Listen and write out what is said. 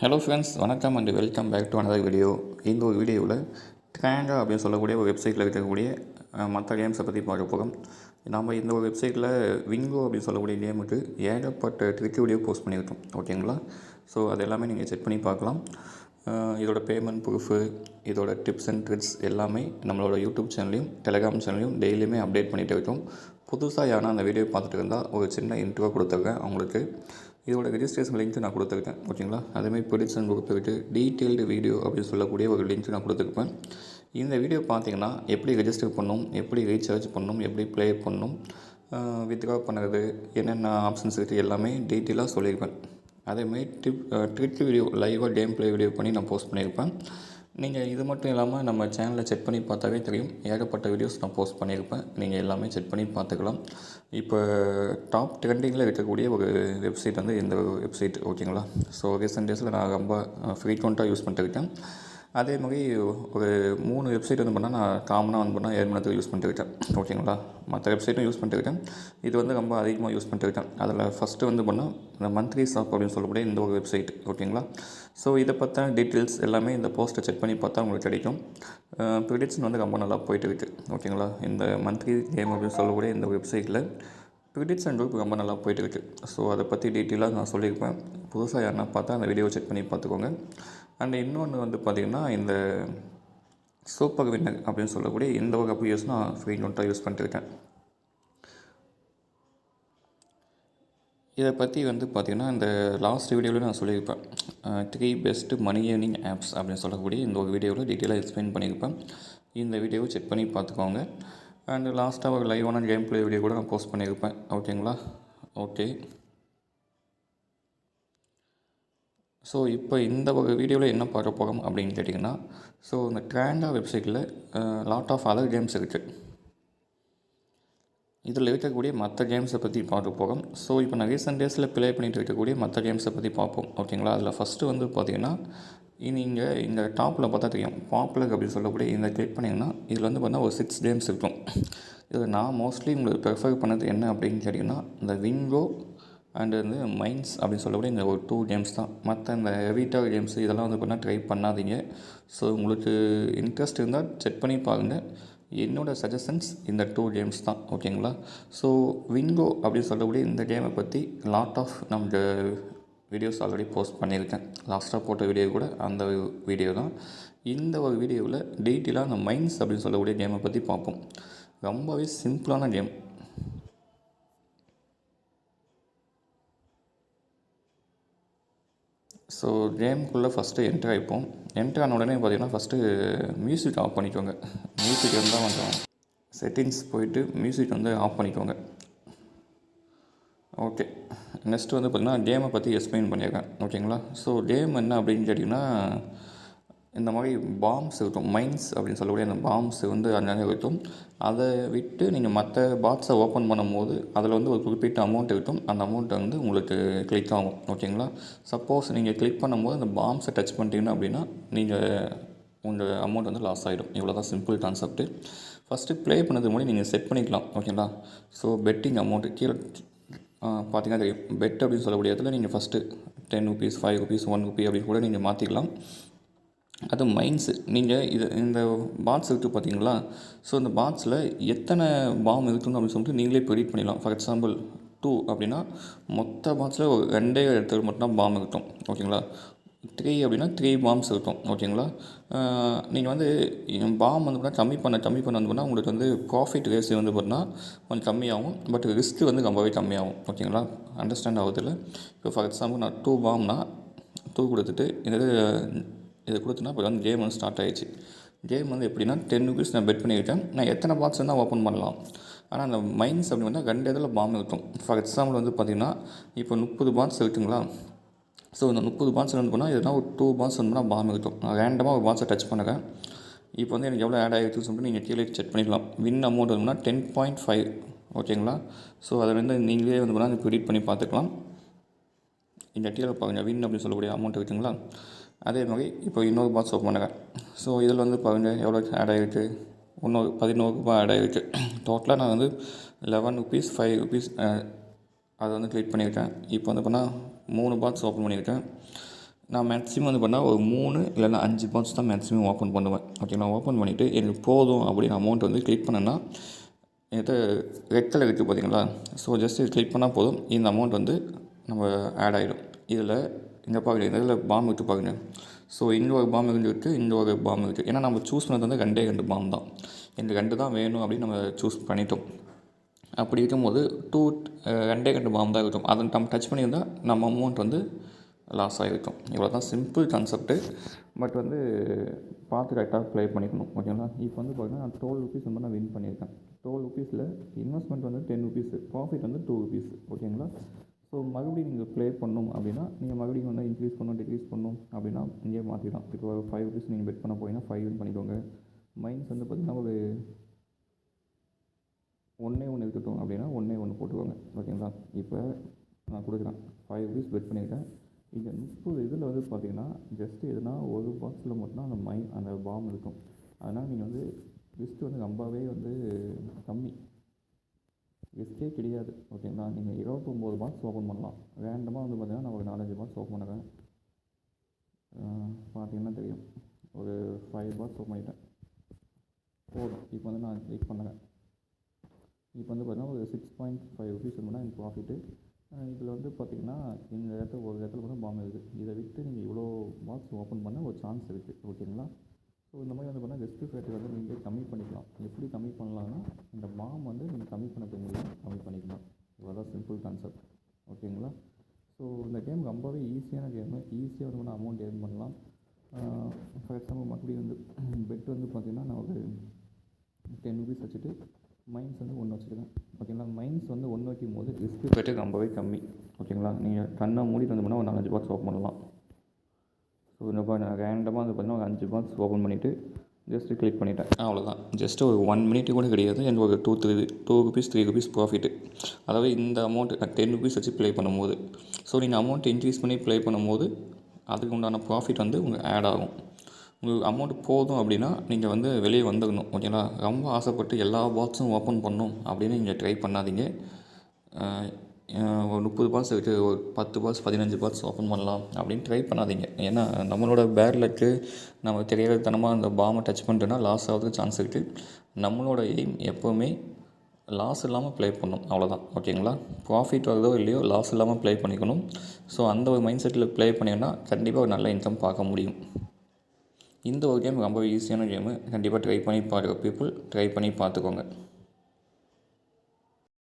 Hello friends, வணக்கம் and welcome back to another video. இந்த ஒரு வீடியோவில் ட்ராங்கா அப்படின்னு சொல்லக்கூடிய ஒரு வெப்சைட்டில் இருக்கக்கூடிய மற்ற கேம்ஸை பற்றி பார்க்க போகிறோம். நம்ம இந்த ஒரு வெப்சைட்டில் விங்கோ அப்படின்னு சொல்லக்கூடிய கேமுக்கு ஏகப்பட்ட ட்ரிக் வீடியோ போஸ்ட் பண்ணியிருக்கோம். ஓகேங்களா? ஸோ அது எல்லாமே நீங்கள் செக் பண்ணி பார்க்கலாம். இதோட பேமெண்ட் ப்ரூஃபு, இதோட டிப்ஸ் அண்ட் ட்ரிக்ஸ் எல்லாமே நம்மளோட யூடியூப் சேனலையும் டெலிகிராம் சேனலையும் டெய்லியுமே அப்டேட் பண்ணிகிட்டு இருக்கோம். புதுசாக யாரும் அந்த வீடியோ பார்த்துட்டு இருந்தால் ஒரு சின்ன இன்ட்ரோ கொடுத்துருக்கேன் அவங்களுக்கு. இதோட ரெஜிஸ்ட்ரேஷன் லிங்க் நான் கொடுத்துருக்கேன். ஓகேங்களா? அதேமாதிரி ப்ரெடிக்ஷன் புக் போய்ட்டு டீட்டெயில்டு வீடியோ அப்படின்னு சொல்லக்கூடிய ஒரு லிங்க் நான் கொடுத்துருப்பேன். இந்த வீடியோ பார்த்தீங்கன்னா எப்படி ரெஜிஸ்டர் பண்ணணும், எப்படி ரீசார்ஜ் பண்ணணும், எப்படி ப்ளே பண்ணணும், வித்ட்ரா பண்ணுறது, என்னென்ன ஆப்ஷன்ஸ் இருக்குது எல்லாமே டீட்டெயிலாக சொல்லியிருப்பேன். அதேமாதிரி ட்ரிக் வீடியோ லைவாக கேம் ப்ளே வீடியோ பண்ணி நான் போஸ்ட் பண்ணியிருப்பேன். நீங்கள் இது மட்டும் இல்லாமல் நம்ம சேனலை செக் பண்ணி பார்த்தாவே தெரியும், ஏகப்பட்ட வீடியோஸ் நான் போஸ்ட் பண்ணியிருப்பேன். நீங்கள் எல்லாமே செக் பண்ணி பார்த்துக்கலாம். இப்போ டாப் ட்ரெண்டிங்கில் இருக்கக்கூடிய ஒரு வெப்சைட் வந்து இந்த வெப்சைட். ஓகேங்களா? ஸோ ரீசெண்ட் டேஸில் நான் ரொம்ப ஃப்ரீக்வெண்ட்டாக யூஸ் பண்ணிட்டுருக்கேன். அதே மாதிரி ஒரு 3 வெப்சைட் வந்து பண்ணால் நான் காமனாக வந்து பண்ணால் 7 மணி நேரத்துக்கு யூஸ் பண்ணிட்டுருக்கேன். ஓகேங்களா? மற்ற வெப்சைட்டும் யூஸ் பண்ணிட்டுருக்கேன். இது வந்து ரொம்ப அதிகமாக யூஸ் பண்ணிட்டுருக்கேன். அதில் ஃபஸ்ட்டு வந்து பண்ணால் இந்த மந்த்லி ஷாப் அப்படின்னு சொல்லக்கூடிய இந்த ஒரு வெப்சைட். ஓகேங்களா? ஸோ இதை பற்றின டீட்டெயில்ஸ் எல்லாமே இந்த போஸ்ட்டை செக் பண்ணி பார்த்தா உங்களுக்கு கிடைக்கும். ப்ரெடிக்ஷன் வந்து ரொம்ப நல்லா போயிட்டு இருக்குது. ஓகேங்களா? இந்த மந்த்லி கேம் அப்படின்னு சொல்லக்கூடிய இந்த வெப்சைட்டில் ப்ரெடிக்ஷன் குரூப் ரொம்ப நல்லா போயிட்டுருக்கு. ஸோ அதை பற்றி டீட்டெயிலாக நான் சொல்லியிருப்பேன். புதுசாக யாருன்னா பார்த்தா அந்த வீடியோவை செக் பண்ணி பார்த்துக்கோங்க. அண்ட் இன்னொன்று வந்து பார்த்திங்கன்னா, இந்த சூப்பர் வின்னர் அப்படின்னு சொல்லக்கூடிய இந்த ஒரு அப்ளிகேஷன் நான் ஃப்ரீக்வெண்ட்டாக யூஸ் பண்ணிட்டுருக்கேன். இதை பற்றி வந்து பார்த்திங்கன்னா, இந்த லாஸ்ட் வீடியோவில் நான் சொல்லியிருப்பேன். 3 பெஸ்ட்டு மணி ஏர்னிங் ஆப்ஸ் அப்படின்னு சொல்லக்கூடிய இந்த ஒரு வீடியோவில் டீட்டெயிலாக எக்ஸ்பிளைன் பண்ணியிருப்பேன். இந்த வீடியோவை செக் பண்ணி பார்த்துக்கோங்க. அண்டு லாஸ்ட்டாக ஒரு லைவான கேம் ப்ளே வீடியோ கூட நான் போஸ்ட் பண்ணியிருப்பேன். ஓகேங்களா? ஓகே. ஸோ இப்போ இந்த ஒரு வீடியோவில் என்ன பார்க்க போகிறோம் அப்படின்னு கேட்டிங்கன்னா, ஸோ இந்த ட்ராங்கா வெப்சைட்டில் லாட் ஆஃப் அதர் கேம்ஸ் இருக்குது. இதில் இருக்கக்கூடிய மற்ற கேம்ஸை பற்றி பார்க்க போகிறோம். ஸோ இப்போ நான் ரீசெண்ட் டேஸில் ப்ளே பண்ணிகிட்டு இருக்கக்கூடிய மற்ற கேம்ஸை பற்றி பார்ப்போம். ஓகேங்களா? அதில் ஃபஸ்ட்டு வந்து பார்த்திங்கன்னா, நீங்கள் இந்த டாப்பில் பார்த்தா தெரியும், பாப்புலர் அப்படின்னு சொல்லக்கூடிய இந்த கிளிக் பண்ணிங்கன்னா இதில் வந்து பார்த்தா ஒரு 6 கேம்ஸ் இருக்கும். இதில் நான் மோஸ்ட்லி உங்களுக்கு ப்ரிஃபர் பண்ணது என்ன அப்படின்னு கேட்டிங்கன்னா, இந்த விங்கோ அண்டு வந்து மைன்ஸ் அப்படின்னு சொல்லக்கூடிய இந்த ஒரு 2 கேம்ஸ் தான். மற்ற இந்த எவிட்டா கேம்ஸ் இதெல்லாம் வந்து பார்த்தீங்கன்னா ட்ரை பண்ணாதீங்க. ஸோ உங்களுக்கு இன்ட்ரெஸ்ட் இருந்தால் செக் பண்ணி பாருங்கள். என்னோடய சஜஷன்ஸ் இந்த 2 கேம்ஸ் தான். ஓகேங்களா? ஸோ விங்கோ அப்படின்னு சொல்லக்கூடிய இந்த கேமை பற்றி லாட் ஆஃப் நம்ம வீடியோஸ் ஆல்ரெடி போஸ்ட் பண்ணியிருக்கேன். லாஸ்ட்டாக போட்ட வீடியோ கூட அந்த வீடியோ தான். இந்த ஒரு வீடியோவில் டீட்டெயிலாக அந்த மைன்ஸ் அப்படின்னு சொல்லக்கூடிய கேமை பற்றி பார்ப்போம். ரொம்பவே சிம்பிளான கேம். ஸோ கேமுக்குள்ளே ஃபஸ்ட்டு என்ட்ரு ஆகிப்போம். என்ட்ரு ஆன உடனே பார்த்திங்கன்னா ஃபஸ்ட்டு மியூசிக் ஆஃப் பண்ணிக்கோங்க. மியூசிக் இருந்தால் கொஞ்சம் செட்டிங்ஸ் போயிட்டு மியூசிக் வந்து ஆஃப் பண்ணிக்கோங்க. ஓகே. நெக்ஸ்ட்டு வந்து பார்த்திங்கன்னா கேமை பற்றி எக்ஸ்பிளைன் பண்ணியிருக்கேன். ஓகேங்களா? ஸோ கேம் என்ன அப்படின்னு கேட்டிங்கன்னா, இந்த மாதிரி பாம்ஸ் இருக்கும். மைன்ஸ் அப்படின்னு சொல்லக்கூடிய அந்த பாம்ஸ் வந்து அங்கங்கே இருக்கும். அதை விட்டு நீங்கள் மற்ற பாக்ஸை ஓப்பன் பண்ணும்போது அதில் வந்து ஒரு குறிப்பிட்ட அமௌண்ட் இருக்கும். அந்த அமௌண்ட்டை வந்து உங்களுக்கு கிளிக் ஆகும். ஓகேங்களா? சப்போஸ் நீங்கள் கிளிக் பண்ணும்போது அந்த பாம்ஸை டச் பண்ணிட்டீங்கன்னா அப்படின்னா நீங்கள் உங்கள் அமௌண்ட் வந்து லாஸ் ஆகிடும். இவ்வளோ தான் சிம்பிள் கான்செப்ட்டு. ஃபஸ்ட்டு ப்ளே பண்ணதுக்கு முன்னாடி நீங்கள் செட் பண்ணிக்கலாம். ஓகேங்களா? ஸோ பெட்டிங் அமௌண்ட்டு கீழே பார்த்தீங்கன்னா தெரியும். பெட் அப்படின்னு சொல்லக்கூடிய இடத்துல நீங்கள் ஃபஸ்ட்டு 10 ருபீஸ், 5 ருபீஸ், 1 ருபி அப்படின்னு கூட நீங்கள் மாற்றிக்கலாம். அது மைன்ஸு. நீங்கள் இந்த பாட்ஸ் இருக்குது பார்த்தீங்களா? ஸோ இந்த பாட்ஸில் எத்தனை பாம் இருக்குன்னு அப்படின்னு சொல்லிட்டு நீங்களே ப்ரெடிக்ட் பண்ணிடலாம். ஃபார் எக்ஸாம்பிள் 2 அப்படின்னா மொத்த பாட்ஸில் ஒரு 2 இடத்துல மட்டும்தான் பாம் இருக்கும். ஓகேங்களா? 3 அப்படின்னா 3 பாம்ஸ் இருக்கும். ஓகேங்களா? நீங்கள் வந்து பாம் வந்து பார்த்தா கம்மி பண்ண வந்து பண்ணால் உங்களுக்கு வந்து ப்ராஃபிட் ரேஷியோ வந்து பார்த்தீங்கன்னா கொஞ்சம் கம்மியாகும். பட் ரிஸ்க்கு வந்து ரொம்பவே கம்மியாகும். ஓகேங்களா? அண்டர்ஸ்டாண்ட் ஆகுதில்ல? இப்போ ஃபார் எக்ஸாம்பிள் நான் 2 பாம்னா 2 கொடுத்துட்டு இதை கொடுத்தனா இப்போ வந்து கேம் வந்து ஸ்டார்ட் ஆகிடுச்சு. கேம் வந்து எப்படின்னா 10 ருபீஸ் நான் பெட் பண்ணிக்கிட்டேன். நான் எத்தனை பாக்ஸ் தான் ஓப்பன் பண்ணலாம். ஆனால் அந்த மைன்ஸ் அப்படி வந்து 2 இதில் பாம் இருக்கும். ஃபார் எக்ஸாம்பிள் வந்து பார்த்திங்கன்னா இப்போ 30 பாக்ஸ் இருக்குங்களா? ஸோ இந்த 30 பாக்ஸ் வந்து பண்ணால் எதுனா ஒரு 2 பாக்ஸ் வந்து பாம் இருக்கும். நான் ரேண்டமாக ஒரு பாக்ஸை டச் பண்ணுறேன். இப்போ வந்து எனக்கு எவ்வளோ ஆட் ஆகிருக்குன்னு சொல்லிட்டு நீங்கள் கீழே செக் பண்ணிக்கலாம். வின் அமௌண்ட் வந்துன்னா 10.5. ஓகேங்களா? ஸோ அதை வந்து நீங்களே வந்து பண்ணால் ப்ரெடிக்ட் பண்ணி பார்த்துக்கலாம். இந்த கீழே பாருங்கள், வின் அப்படின்னு சொல்லக்கூடிய அமௌண்ட் இருக்குங்களா? அதே மாதிரி இப்போ இன்னொரு பாக்ஸ் ஓப்பன் பண்ணுறேன். ஸோ இதில் வந்து பாருங்கள் எவ்வளோ ஆட் ஆகிருக்கு. இன்னொரு 11 ரூபாய் ஆட் ஆகிருக்கு. டோட்டலாக நான் வந்து 11 ருபீஸ், 5 ருபீஸ் அதை வந்து கிளிக் பண்ணியிருக்கேன். இப்போ வந்து பண்ணால் 3 பாக்ஸ் ஓப்பன் பண்ணியிருக்கேன். நான் மேக்ஸிமம் வந்து பண்ணால் ஒரு 3 இல்லைன்னா 5 பாக்ஸ் தான் மேக்ஸிமம் ஓப்பன் பண்ணுவேன். ஓகேங்களா, ஓப்பன் பண்ணிவிட்டு எனக்கு போதும் அப்படின்னு அமௌண்ட் வந்து கிளிக் பண்ணேன்னா என்கிட்ட ரெட் கலர் இருக்குது பார்த்தீங்களா. ஸோ ஜஸ்ட் இது கிளிக் பண்ணால் போதும், இந்த அமௌண்ட் வந்து நம்ம ஆட் ஆகிடும். இதில் இங்கே பார்க்குறீங்க, இதில் பாம் இருக்குது பாருங்க. ஸோ இங்கே ஒரு பாம் இருக்குது, இங்கே ஒரு பாம் இருக்குது. ஏன்னா நம்ம சூஸ் பண்ணது வந்து 2 பாம் தான். இந்த 2 தான் வேணும் அப்படின்னு நம்ம சூஸ் பண்ணிட்டோம். அப்படி இருக்கும்போது 2 பாம் தான் இருக்கும். அதை நம்ம டச் பண்ணியிருந்தால் நம்ம அமௌண்ட் வந்து லாஸ் ஆகிருக்கும். இவ்வளோ தான் சிம்பிள் கான்செப்ட்டு. பட் வந்து பார்த்து கரெக்டாக ப்ளே பண்ணிக்கணும். ஓகேங்களா, இப்போ வந்து பார்த்தீங்கன்னா நான் 12 ருபீஸ் வந்து நான் வின் பண்ணியிருக்கேன். 12 ருபீஸில் இன்வெஸ்ட்மெண்ட் வந்து 10 ருபீஸ், ப்ராஃபிட் வந்து 2 ருபீஸ். ஓகேங்களா, ஸோ மறுபடியும் நீங்கள் ப்ளே பண்ணணும் அப்படின்னா நீங்கள் மறுபடியும் வந்து இன்க்ரீஸ் பண்ணணும் டிக்ரீஸ் பண்ணணும் அப்படின்னா இங்கே மாற்றிடலாம். இப்போ ஒரு 5 ருபீஸ் நீங்கள் பெட் பண்ண போனீங்கன்னா 5 வின் பண்ணிக்கோங்க. மைன்ஸ் வந்து பார்த்திங்கன்னா ஒரு 1 இருக்கட்டும் அப்படின்னா 1 போட்டுக்கோங்க. ஓகேங்களா, இப்போ நான் கொடுக்குறேன் 5 ருபீஸ் பெட் பண்ணியிருக்கேன். இங்கே 30 இதில் வந்து பார்த்திங்கன்னா ஜஸ்ட்டு எதுனா ஒரு பாக்ஸில் மட்டும்தான் அந்த பாம் இருக்கும். அதனால் நீங்கள் வந்து ரிஸ்க் வந்து ரொம்பவே வந்து கம்மி, ரிஸ்க்கே கிடையாது. ஓகேங்களா, நீங்கள் 29 பாக்ஸ் ஓப்பன் பண்ணலாம். ரேண்டமாக வந்து பார்த்திங்கன்னா நான் ஒரு 4-5 பாக்ஸ் ஓப்பன் பண்ணுறேன். பார்த்தீங்கன்னா தெரியும், ஒரு 5 பாக்ஸ் ஓப்பன் பண்ணிட்டேன் போதும். இப்போ வந்து நான் கிளிக் பண்ணுறேன். இப்போ வந்து பார்த்திங்கன்னா ஒரு 6.5 ருபீஸ் இருந்தால் எனக்கு ப்ராஃபிட்டு. இதில் வந்து பார்த்திங்கன்னா இந்த இடத்துல ஒரு இடத்துல கூட பாம் இருக்குது. இதை விட்டு நீங்கள் இவ்வளோ பாக்ஸ் ஓப்பன் பண்ண ஒரு சான்ஸ் இருக்குது. ஓகேங்களா, ஸோ இந்த மாதிரி வந்து பார்த்தீங்கன்னா ரிஸ்க் ஃபேக்டர் வந்து நீங்கள் கம்மி பண்ணிக்கலாம். எப்படி கம்மி பண்ணலாம்னா இந்த பாம் வந்து நீங்கள் கம்மி பண்ண முடியும், கம்மி பண்ணிக்கலாம். இவ்வளோதான் சிம்பிள் கான்செப்ட். ஓகேங்களா, ஸோ இந்த கேம் ரொம்பவே ஈஸியான கேமு. ஈஸியாக வந்து அமௌண்ட் ஏர்ன் பண்ணலாம். ஃபார் எக்ஸாம்பிள் மறுபடியும் வந்து பெட் வந்து பார்த்திங்கன்னா நான் ஒரு 10 ருபீஸ் வச்சுட்டு மைன்ஸ் வந்து 1 வச்சுருக்கேன். ஓகேங்களா, மைன்ஸ் வந்து 1 வைக்கும் போது ரிஸ்க் ஃபேக்டர் ரொம்பவே கம்மி. ஓகேங்களா, நீங்கள் கண்ணை மூடிட்டு வந்து பண்ணால் ஒரு 4-5 பாக்ஸ் ஓப்பன் பண்ணலாம். ஸோ இந்த நான் ரேண்டமாக வந்து பார்த்திங்கன்னா ஒரு 5 பாக்ஸ் ஓப்பன் பண்ணிவிட்டு ஜஸ்ட்டு கிளிக் பண்ணிட்டேன். அவ்வளோதான். ஜஸ்ட்டு ஒரு 1 மினிட் கூட கிடையாது. எனக்கு ஒரு 2 ருபீஸ் 3 ருபீஸ் ப்ராஃபிட்டு. அதாவது இந்த அமௌண்ட்டு நான் 10 ருபீஸ் வச்சு ப்ளே பண்ணும்போது, ஸோ நீங்கள் அமௌண்ட் இன்க்ரீஸ் பண்ணி ப்ளே பண்ணும்போது அதுக்கு உண்டான ப்ராஃபிட் வந்து உங்களுக்கு ஆட் ஆகும். உங்களுக்கு அமௌண்ட் போதும் அப்படின்னா நீங்கள் வந்து வெளியே வந்துடணும். ஓகேங்களா, ரொம்ப ஆசைப்பட்டு எல்லா பாக்ஸும் ஓப்பன் பண்ணணும் அப்படின்னு நீங்கள் ட்ரை பண்ணாதீங்க. ஒரு 30 பாக்ஸ் இருக்குது, ஒரு 10 பாக்ஸ் 15 பாக்ஸ் ஓப்பன் பண்ணலாம் அப்படின்னு ட்ரை பண்ணாதீங்க. ஏன்னா நம்மளோட பேட் லக்கு நம்ம தெரியாதனமாக அந்த பாமை டச் பண்ணிட்டோன்னா லாஸ் ஆகிறதுக்கு சான்ஸ் இருக்குது. நம்மளோட எய்ம் எப்போவுமே லாஸ் இல்லாமல் ப்ளே பண்ணணும், அவ்வளோதான். ஓகேங்களா, ப்ராஃபிட் வருதோ இல்லையோ லாஸ் இல்லாமல் ப்ளே பண்ணிக்கணும். ஸோ அந்த ஒரு மைண்ட் செட்டில் ப்ளே பண்ணிங்கன்னா கண்டிப்பாக ஒரு நல்ல இன்கம் பார்க்க முடியும். இந்த ஒரு கேம் ரொம்ப ஈஸியான கேமு. கண்டிப்பாக ட்ரை பண்ணி பாருங்கள் பீப்புள், ட்ரை பண்ணி பார்த்துக்கோங்க.